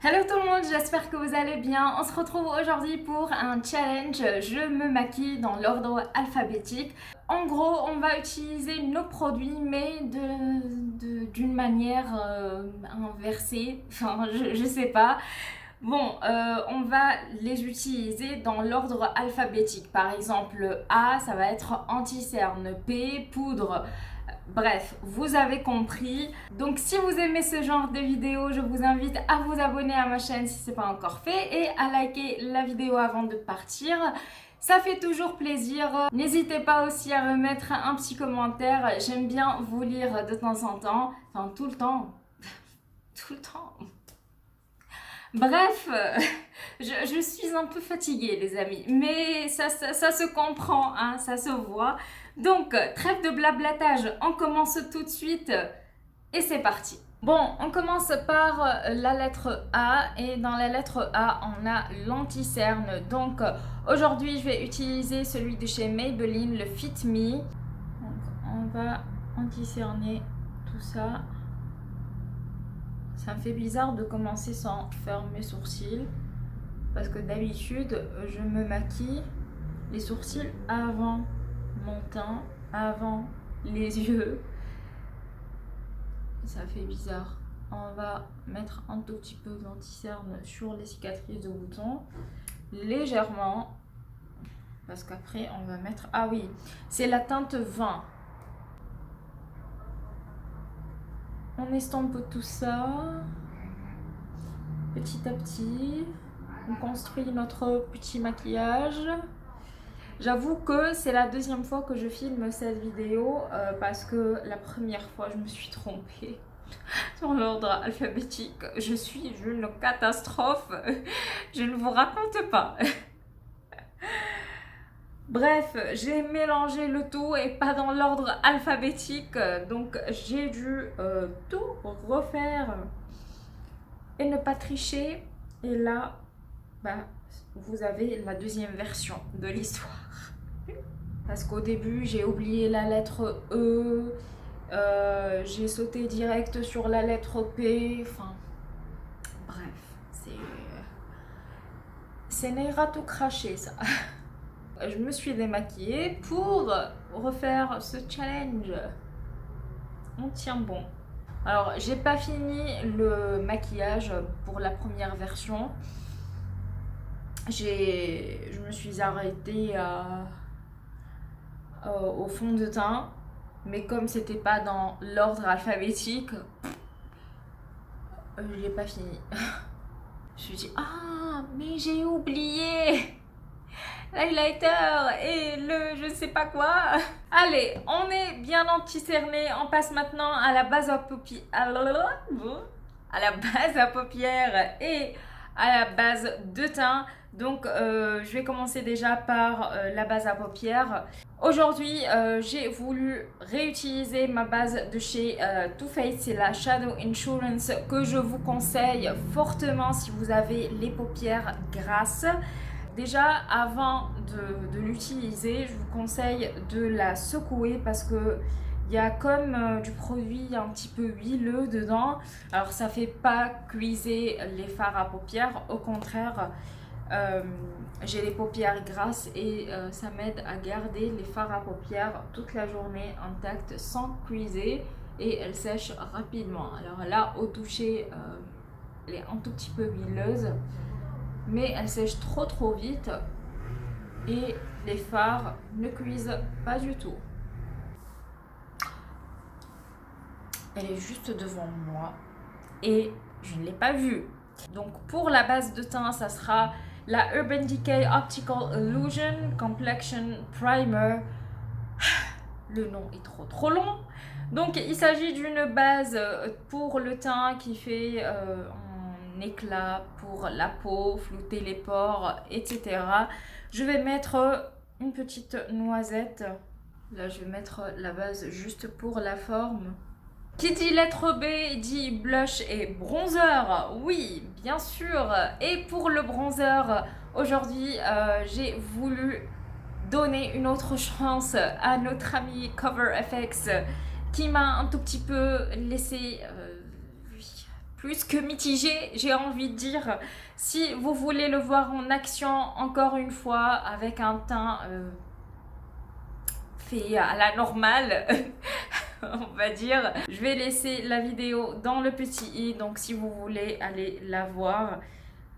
Hello tout le monde, j'espère que vous allez bien. On se retrouve aujourd'hui pour un challenge. Je me maquille dans l'ordre alphabétique. En gros, on va utiliser nos produits, mais d'une manière inversée. Enfin, je sais pas. Bon, on va les utiliser dans l'ordre alphabétique. Par exemple, A, ça va être anti-cerne. P, poudre. Bref, vous avez compris. Donc si vous aimez ce genre de vidéo, je vous invite à vous abonner à ma chaîne si ce n'est pas encore fait et à liker la vidéo avant de partir. Ça fait toujours plaisir. N'hésitez pas aussi à me mettre un petit commentaire. J'aime bien vous lire de temps en temps. Enfin, tout le temps. Tout le temps. Bref, je suis un peu fatiguée les amis, mais ça se comprend, hein, ça se voit. Donc, trêve de blablatage, on commence tout de suite et c'est parti. Bon, on commence par la lettre A et dans la lettre A, on a l'anti-cerne. Donc, aujourd'hui, je vais utiliser celui de chez Maybelline, le Fit Me. Donc, on va anti-cerner tout ça. Ça me fait bizarre de commencer sans faire mes sourcils parce que d'habitude je me maquille les sourcils avant mon teint, avant les yeux. Ça fait bizarre. On va mettre un tout petit peu d'anti-cerne sur les cicatrices de boutons, légèrement, parce qu'après on va mettre... Ah oui, c'est la teinte 20. On estompe tout ça petit à petit. On construit notre petit maquillage. J'avoue que c'est la deuxième fois que je filme cette vidéo parce que la première fois je me suis trompée sur l'ordre alphabétique. Je suis une catastrophe. Je ne vous raconte pas. Bref, j'ai mélangé le tout et pas dans l'ordre alphabétique, donc j'ai dû tout refaire et ne pas tricher. Et là, bah, vous avez la deuxième version de l'histoire. Parce qu'au début, j'ai oublié la lettre E, j'ai sauté direct sur la lettre P, enfin, bref, c'est n'ira tout cracher ça. Je me suis démaquillée pour refaire ce challenge. On tient bon. Alors, j'ai pas fini le maquillage pour la première version. Je me suis arrêtée au fond de teint. Mais comme c'était pas dans l'ordre alphabétique, je l'ai pas fini. Je me suis dit, ah, mais j'ai oublié l'highlighter et le je sais pas quoi. Allez, on est bien anti-cerné. On passe maintenant à la base à paupières. À la base à paupières et à la base de teint. Donc, je vais commencer déjà par la base à paupières. Aujourd'hui, j'ai voulu réutiliser ma base de chez Too Faced. C'est la Shadow Insurance que je vous conseille fortement si vous avez les paupières grasses. Déjà, avant de l'utiliser, je vous conseille de la secouer parce que il y a comme du produit un petit peu huileux dedans. Alors, ça fait pas cuiser les fards à paupières. Au contraire, j'ai les paupières grasses et ça m'aide à garder les fards à paupières toute la journée intactes sans cuiser et elles sèchent rapidement. Alors là, au toucher, elle est un tout petit peu huileuse, mais elle sèche trop vite et les fards ne cuisent pas du tout. Elle est juste devant moi et je ne l'ai pas vue. Donc pour la base de teint, ça sera la Urban Decay Optical Illusion Complexion Primer. Le nom est trop long. Donc il s'agit d'une base pour le teint qui fait un éclat pour la peau, flouter les pores, etc. Je vais mettre une petite noisette. Là je vais mettre la base juste pour la forme. Qui dit lettre B dit blush et bronzer. Oui, bien sûr. Et pour le bronzer, aujourd'hui, j'ai voulu donner une autre chance à notre ami CoverFX qui m'a un tout petit peu laissé plus que mitigé, j'ai envie de dire. Si vous voulez le voir en action, encore une fois, avec un teint fait à la normale, on va dire. Je vais laisser la vidéo dans le petit i, donc si vous voulez aller la voir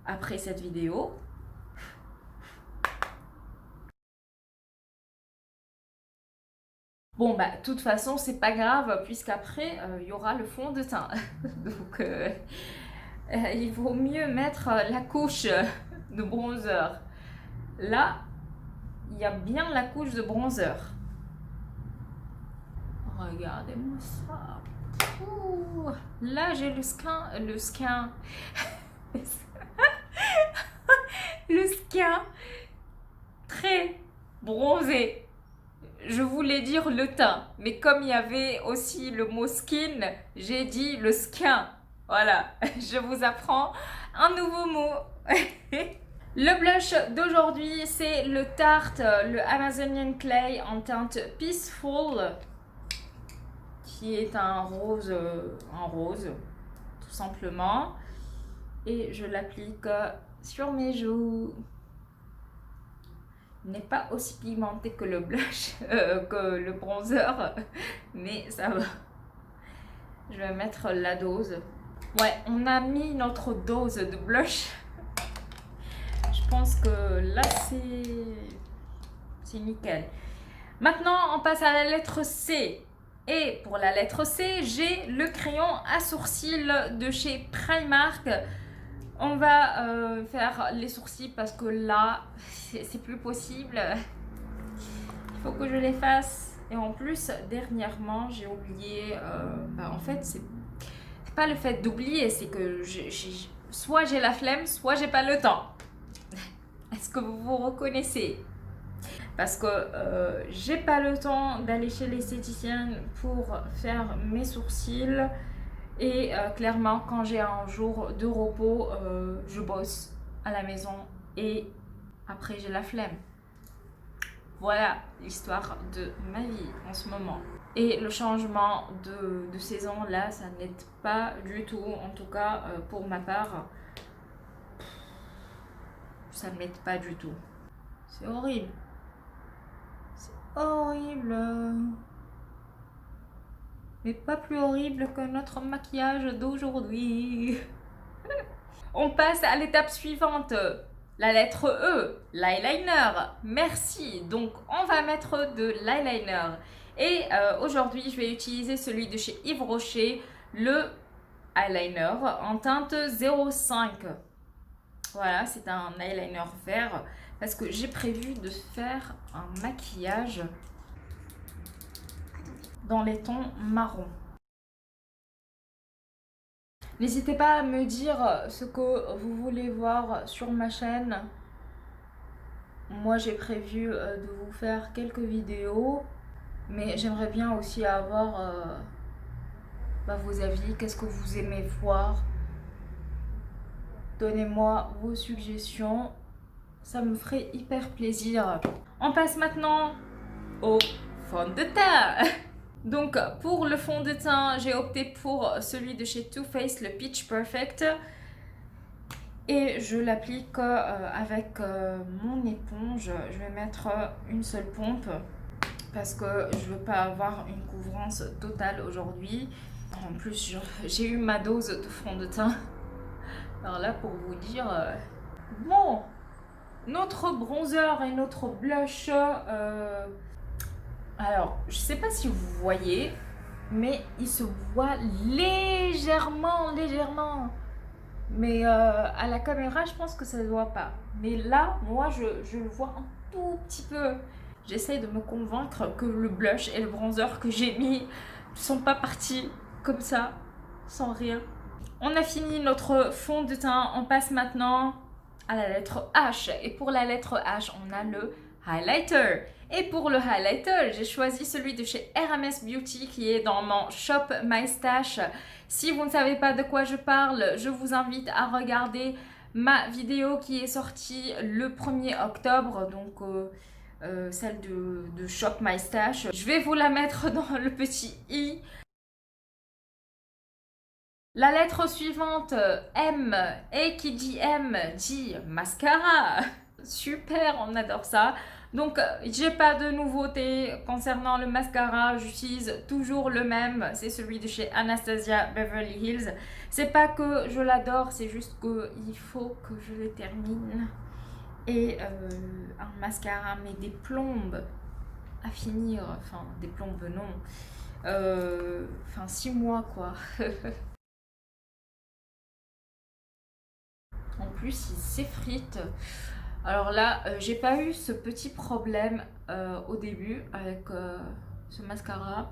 après cette vidéo. Bon, bah, de toute façon, c'est pas grave, puisqu'après, il y aura le fond de teint. Donc, il vaut mieux mettre la couche de bronzer. Là, il y a bien la couche de bronzer. Regardez-moi ça. Ouh, là, j'ai le skin. Le skin très bronzé. Je voulais dire le teint, mais comme il y avait aussi le mot skin, j'ai dit le skin. Voilà, je vous apprends un nouveau mot. Le blush d'aujourd'hui, c'est le Tarte, le Amazonian Clay en teinte Peaceful, qui est un rose, tout simplement. Et je l'applique sur mes joues. Il n'est pas aussi pigmenté que le blush, que le bronzer, mais ça va. Je vais mettre la dose. Ouais, on a mis notre dose de blush. Je pense que là, c'est nickel. Maintenant, on passe à la lettre C. Et pour la lettre C, j'ai le crayon à sourcils de chez Primark. On va faire les sourcils parce que là, c'est plus possible. Il faut que je les fasse. Et en plus, dernièrement, j'ai oublié... en fait, c'est pas le fait d'oublier, c'est que soit j'ai la flemme, soit j'ai pas le temps. Est-ce que vous vous reconnaissez? Parce que j'ai pas le temps d'aller chez l'esthéticienne pour faire mes sourcils. Et clairement, quand j'ai un jour de repos, je bosse à la maison et après j'ai la flemme. Voilà l'histoire de ma vie en ce moment. Et le changement de saison, là, ça n'aide pas du tout. En tout cas, pour ma part, ça ne m'aide pas du tout. C'est horrible. C'est horrible. Mais pas plus horrible que notre maquillage d'aujourd'hui. On passe à l'étape suivante. La lettre E, l'eyeliner. Merci. Donc, on va mettre de l'eyeliner. Et aujourd'hui, je vais utiliser celui de chez Yves Rocher, le eyeliner en teinte 05. Voilà, c'est un eyeliner vert parce que j'ai prévu de faire un maquillage dans les tons marron. N'hésitez pas à me dire ce que vous voulez voir sur ma chaîne. Moi, j'ai prévu de vous faire quelques vidéos, mais j'aimerais bien aussi avoir vos avis. Qu'est-ce que vous aimez voir? Donnez-moi vos suggestions. Ça me ferait hyper plaisir. On passe maintenant au fond de teint. Donc, pour le fond de teint, j'ai opté pour celui de chez Too Faced, le Peach Perfect. Et je l'applique avec mon éponge. Je vais mettre une seule pompe parce que je veux pas avoir une couvrance totale aujourd'hui. En plus, j'ai eu ma dose de fond de teint. Alors là, pour vous dire... Bon, notre bronzer et notre blush... Alors, je sais pas si vous voyez, mais il se voit légèrement. Mais à la caméra, je pense que ça ne se voit pas. Mais là, moi, je le vois un tout petit peu. J'essaye de me convaincre que le blush et le bronzer que j'ai mis ne sont pas partis comme ça, sans rien. On a fini notre fond de teint. On passe maintenant à la lettre H. Et pour la lettre H, on a le highlighter. Et pour le highlighter, j'ai choisi celui de chez RMS Beauty qui est dans mon Shop My Stash. Si vous ne savez pas de quoi je parle, je vous invite à regarder ma vidéo qui est sortie le 1er octobre, donc celle de Shop My Stash. Je vais vous la mettre dans le petit i. La lettre suivante, M, et qui dit M dit mascara. Super, on adore ça. Donc, j'ai pas de nouveauté concernant le mascara. J'utilise toujours le même. C'est celui de chez Anastasia Beverly Hills. C'est pas que je l'adore, c'est juste que il faut que je le termine. Et un mascara, mais des plombes à finir. Enfin, des plombes, non. Enfin, 6 mois, quoi. En plus, il s'effrite. Alors là, j'ai pas eu ce petit problème au début avec ce mascara.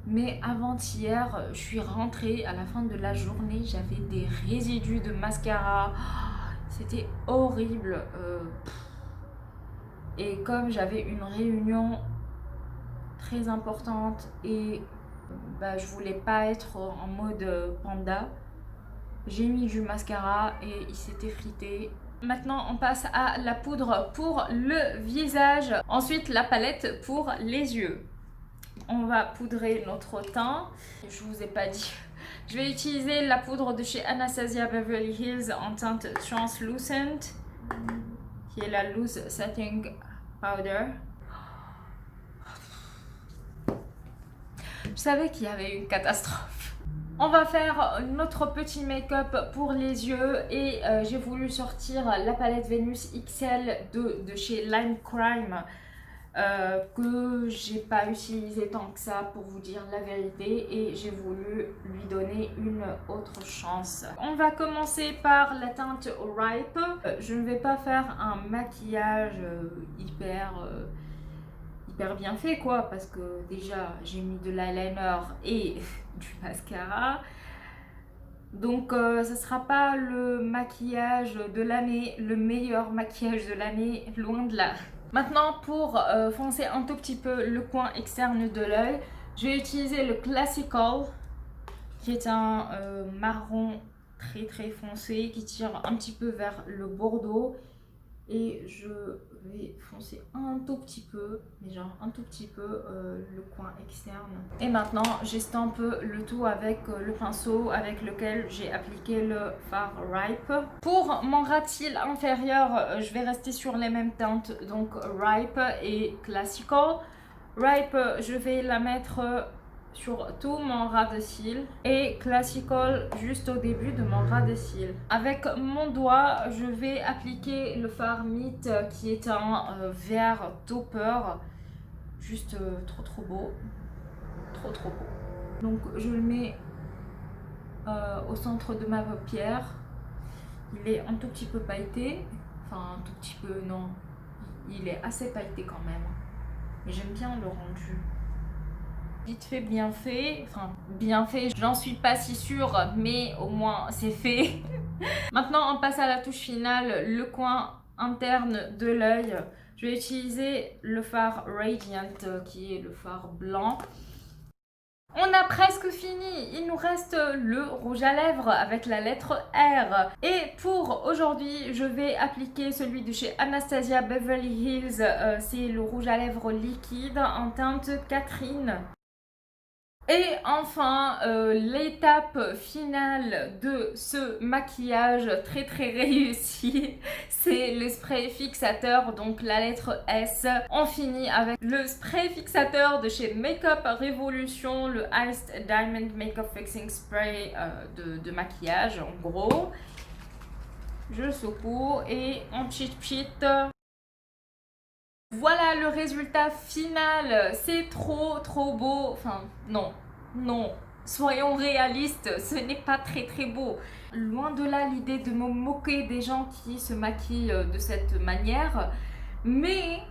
Mais avant-hier, je suis rentrée à la fin de la journée, j'avais des résidus de mascara. C'était horrible. Et comme j'avais une réunion très importante et bah, je voulais pas être en mode panda, j'ai mis du mascara et il s'est effrité. Maintenant, on passe à la poudre pour le visage. Ensuite, la palette pour les yeux. On va poudrer notre teint. Je vous ai pas dit. Je vais utiliser la poudre de chez Anastasia Beverly Hills en teinte translucent, qui est la Loose Setting Powder. Je savais qu'il y avait une catastrophe. On va faire notre petit make-up pour les yeux et j'ai voulu sortir la palette Venus XL de chez Lime Crime que j'ai pas utilisé tant que ça pour vous dire la vérité et j'ai voulu lui donner une autre chance. On va commencer par la teinte Ripe. Je ne vais pas faire un maquillage hyper bien fait quoi parce que déjà j'ai mis de l'eyeliner et du mascara. Donc ça sera pas le maquillage de l'année, le meilleur maquillage de l'année, loin de là. Maintenant pour foncer un tout petit peu le coin externe de l'œil, je vais utiliser le Classical qui est un marron très foncé qui tire un petit peu vers le bordeaux et je vais foncer un tout petit peu, mais genre un tout petit peu le coin externe. Et maintenant j'estampe le tout avec le pinceau avec lequel j'ai appliqué le fard Ripe. Pour mon ras de cils inférieur, je vais rester sur les mêmes teintes, donc Ripe et Classical. Ripe, je vais la mettre sur tout mon ras de cils et Classical juste au début de mon ras de cils. Avec mon doigt, je vais appliquer le fard Meet qui est un vert topper. Juste trop beau. Trop beau. Donc je le mets au centre de ma paupière. Il est un tout petit peu pailleté. Enfin un tout petit peu, non. Il est assez pailleté quand même. Mais j'aime bien le rendu. Vite fait, bien fait. Enfin, bien fait, j'en suis pas si sûre, mais au moins c'est fait. Maintenant, on passe à la touche finale, le coin interne de l'œil. Je vais utiliser le fard Radiant, qui est le fard blanc. On a presque fini, il nous reste le rouge à lèvres avec la lettre R. Et pour aujourd'hui, je vais appliquer celui de chez Anastasia Beverly Hills. C'est le rouge à lèvres liquide en teinte Catherine. Et enfin, l'étape finale de ce maquillage très réussi, c'est le spray fixateur, donc la lettre S. On finit avec le spray fixateur de chez Makeup Revolution, le Iced Diamond Makeup Fixing Spray de maquillage, en gros. Je secoue et on cheat. Voilà le résultat final, c'est trop beau, enfin non, soyons réalistes, ce n'est pas très beau. Loin de là l'idée de me moquer des gens qui se maquillent de cette manière, mais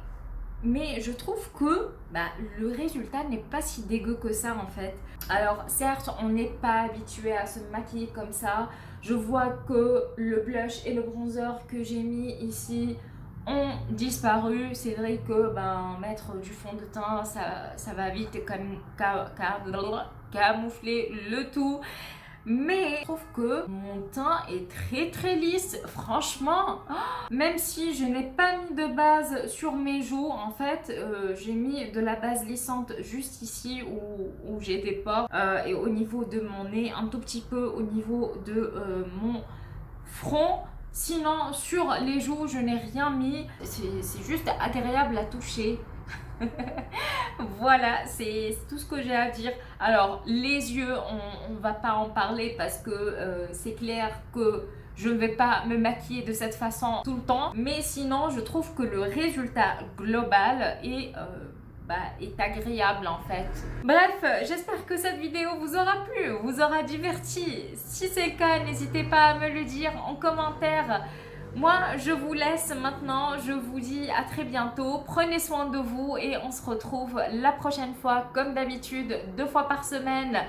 je trouve que le résultat n'est pas si dégueu que ça en fait. Alors certes, on n'est pas habitué à se maquiller comme ça, je vois que le blush et le bronzer que j'ai mis ici ont disparu. C'est vrai que mettre du fond de teint ça va vite camoufler le tout, mais je trouve que mon teint est très lisse, franchement. Même si je n'ai pas mis de base sur mes joues, en fait, j'ai mis de la base lissante juste ici où j'ai des pores et au niveau de mon nez, un tout petit peu au niveau de mon front. Sinon, sur les joues, je n'ai rien mis. C'est juste agréable à toucher. Voilà, c'est tout ce que j'ai à dire. Alors, les yeux, on va pas en parler parce que c'est clair que je ne vais pas me maquiller de cette façon tout le temps. Mais sinon, je trouve que le résultat global est agréable en fait. Bref, j'espère que cette vidéo vous aura plu, vous aura diverti. Si c'est le cas, n'hésitez pas à me le dire en commentaire. Moi, je vous laisse maintenant. Je vous dis à très bientôt. Prenez soin de vous et on se retrouve la prochaine fois, comme d'habitude, 2 fois par semaine,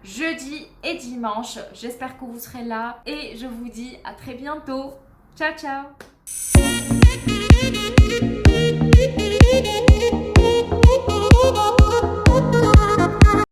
jeudi et dimanche. J'espère que vous serez là et je vous dis à très bientôt. Ciao, ciao!